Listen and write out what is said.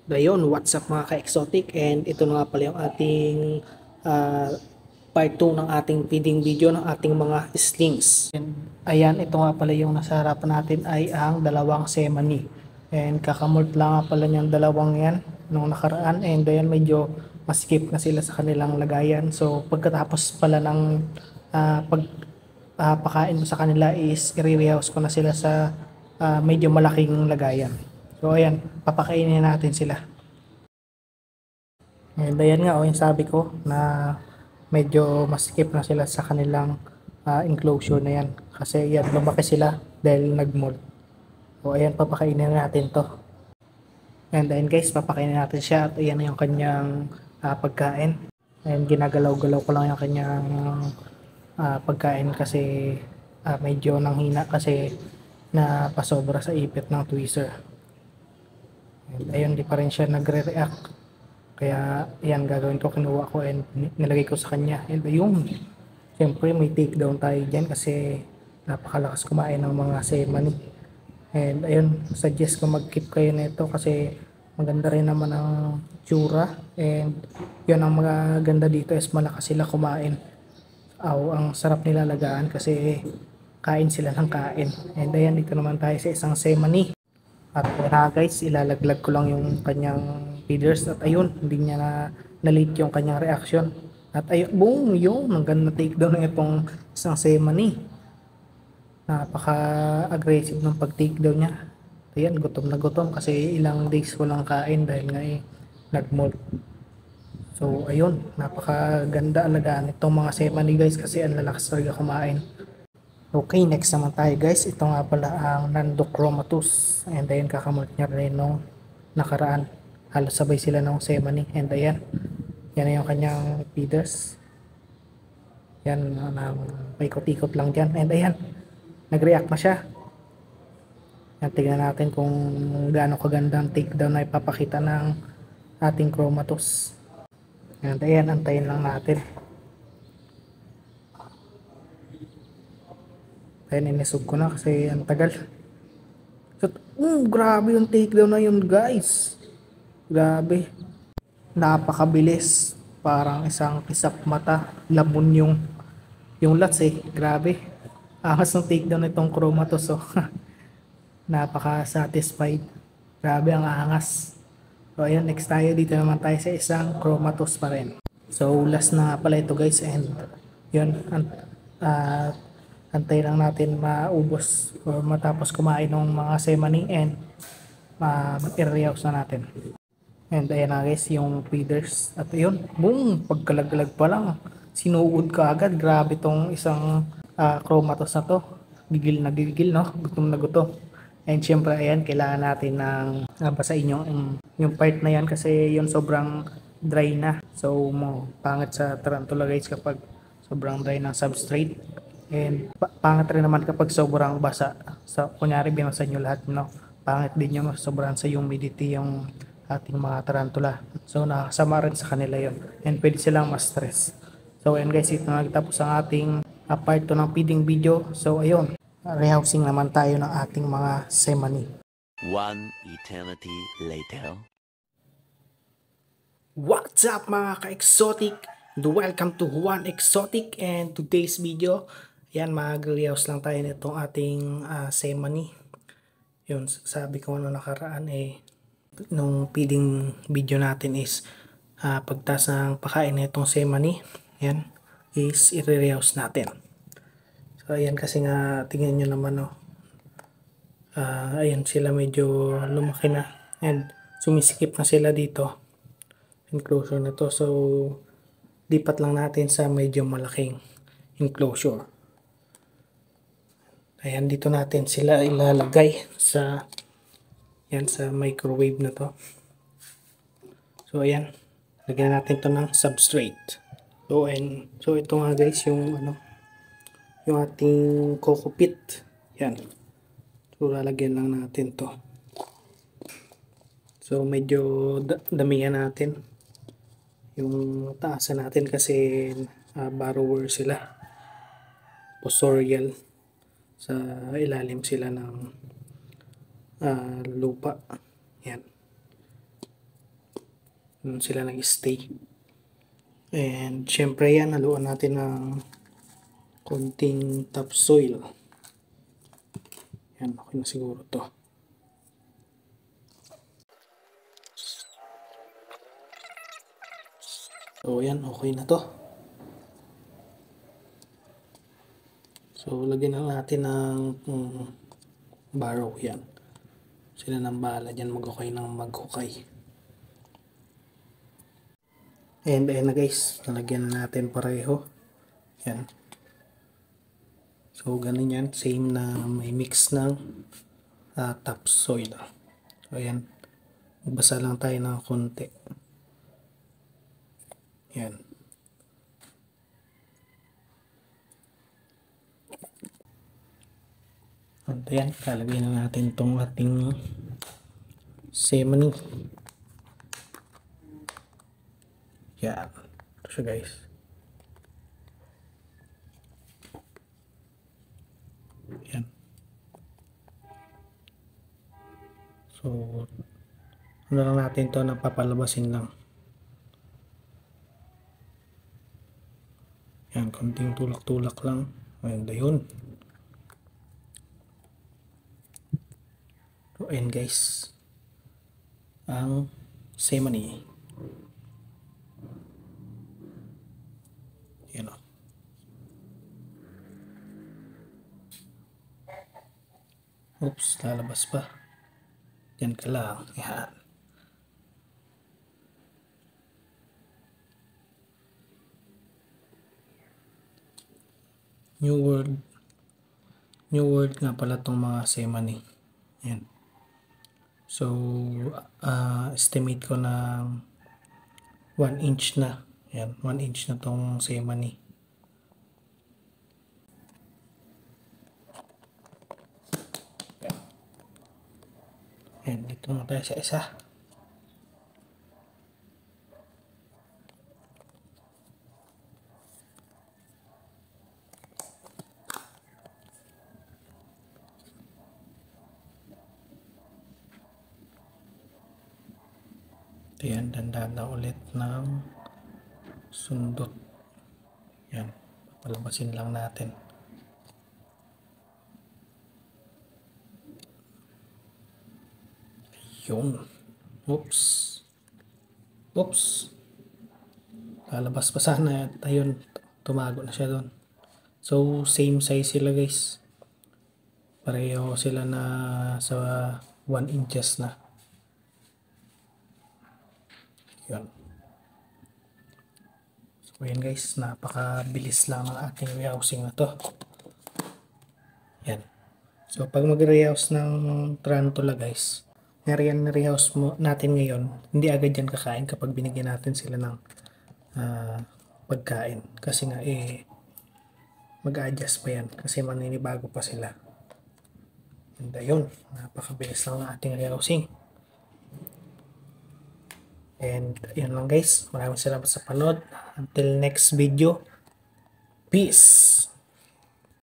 Ayun, what's up mga ka-exotic, and ito na nga pala yung ating ah, part 2 ng ating feeding video ng ating mga slings. And ayan, ito nga pala yung nasa harapan natin ay ang dalawang semani. And kakamult lang nga pala niyang dalawang yan nung nakaraan, and ayan medyo maskip na sila sa kanilang lagayan. So pagkatapos pala ng pakain mo sa kanila is i-rehouse ko na sila sa medyo malaking lagayan. So ayan, papakainin natin sila. And ayan nga, yung sabi ko na medyo masikip na sila sa kanilang enclosure na yan. Kasi yan, lumaki sila dahil nag-molt. So ayan, papakainin natin to. And then guys, papakainin natin siya at ayan na yung kanyang pagkain. And ginagalaw-galaw ko lang yung kanyang pagkain kasi medyo nanghina kasi napasobra sa ipit ng tweezer. And ayun, di pa rin siya nagre-react. Kaya yan gagawin ko, kinuha ko and nilagay ko sa kanya. And ayun, siyempre may takedown tayo dyan kasi napakalakas kumain ng mga semani. And ayun, suggest ko mag-keep kayo nito kasi maganda rin naman ang tsura. And yun ang maganda dito is malakas sila kumain. Ang sarap nila lagaan kasi kain sila ng kain. And ayan, dito naman tayo sa isang semani. At guys, ilalaglag ko lang yung kanyang feeders at ayun, hindi niya na-late yung kanyang reaction. At ayun, boom, yun, ang ganda takedown ng itong isang semani. Napaka-aggressive ng pag-takedown niya. Ayan, gutom na gutom kasi ilang days walang kain dahil nga nag-molt. So ayun, napakaganda alagaan itong mga semani guys kasi ang lalakas talaga kumain. Okay, next naman tayo guys. Ito nga pala ang Nandochromatus. And ayan, kakamot niya rin nung nakaraan. Halos sabay sila ng semani. And ayan, yan na yung kanyang feeders. Yan, paikot-ikot lang dyan. And ayan, nag-react na siya. Yan, tignan natin kung gaano kagandang takedown na ipapakita ng ating chromatus. And ayan, antayin lang natin. Ayan, inisog ko na kasi ang tagal. So, grabe yung takedown na yun guys. Grabe. Napakabilis. Parang isang kisap mata. Lamon yung lats eh. Grabe. Angas ng takedown nitong chromatus. So, napaka-satisfied. Grabe ang angas. So, ayan. Next tayo. Dito naman tayo sa isang chromatus pa rin. So, last na nga pala ito guys. And, yun. Antay lang natin maubos or matapos kumain ng mga semani and i-rehouse na natin. And ayan na guys yung feeders. At yun, boom! Pagkalaglag pa lang, sinuod ka agad. Grabe tong isang chromatus na to. Gigil na gigil, no? Gutom na gutom. And syempre ayan, kailangan natin ng basain yung part na yan kasi yun sobrang dry na. So pangit sa tarantula guys kapag sobrang dry ng substrate. And pangit rin naman kapag sobrang basa. So, kunyari binasa nyo lahat, no? Pangit din yung sobrang sa humidity yung ating mga tarantula. So, nakasama rin sa kanila yon. And pwede silang ma-stress. So, ayan guys, ito na nagtapos ang ating part 2 ng feeding video. So, ayun. Rehousing naman tayo ng ating mga semani. One eternity later. What's up mga ka-exotic? Welcome to One Exotic, and today's video, yan, mag-rehouse lang tayo nitong ating semani. Yun, sabi ko na nakaraan nung feeding video natin is pagtas ng pakain nitong semani, yan, is i-rehouse natin. So ayan, kasi nga tingnan nyo naman, no, ayan sila medyo lumaki na and sumisikip na sila dito enclosure na to. So lipat lang natin sa medyo malaking enclosure. Ayan, dito natin sila ilalagay sa microwave na to. So ayan, lagyan natin to ng substrate. So ito nga guys yung yung ating coco pit. Yan. So lalagyan lang natin to. So medyo damihan natin yung taasan natin kasi borrower sila. Posorial. Sa ilalim sila ng lupa. Yan. Doon sila nag-stay. And syempre yan, haluan natin ng konting topsoil. Yan, okay na siguro to. So yan, okay na to. So lagyan na natin ng barrow yan. Sila nang bahala dyan mag-okay ng mag-hukay. And ayun na guys, nalagyan na natin pareho. Yan. So ganun yan, same na may mix ng topsoil. So ayan, magbasa lang tayo ng konti. Yan. At ayan, kalagay na natin tong ating semani. Yan. Ito siya guys. Yan. So, ano lang natin to, napapalabasin lang. Yan, konting tulak-tulak lang. Ayun, yun. So, ayun guys. Ang semani. Yan o. Oops, lalabas pa. Yan ka lang. Yan. New word nga pala tong mga semani. Yan. So, estimate ko ng 1 inch na. Yan, 1 inch na tong semani. Yan, dito na tayo sa isa. Yan, dandan na ulit ng sundot. Yan, palabasin lang natin. Yun. Oops. Oops. Lalabas pa sana at ayun, tumago na siya doon. So, same size sila guys. Pareho sila na sa 1 inches na. Yun. So yan guys, napakabilis lang ang ating rehousing na to. Yan. So pag mag-rehouse ng tarantula guys, na-rehouse natin ngayon, hindi agad yan kakain kapag binigyan natin sila ng pagkain. Kasi nga mag-adjust pa yan kasi maninibago pa sila. And ayun, napakabilis lang ng ating rehousing. And yun lang guys, maraming salamat sa panood. Until next video, peace!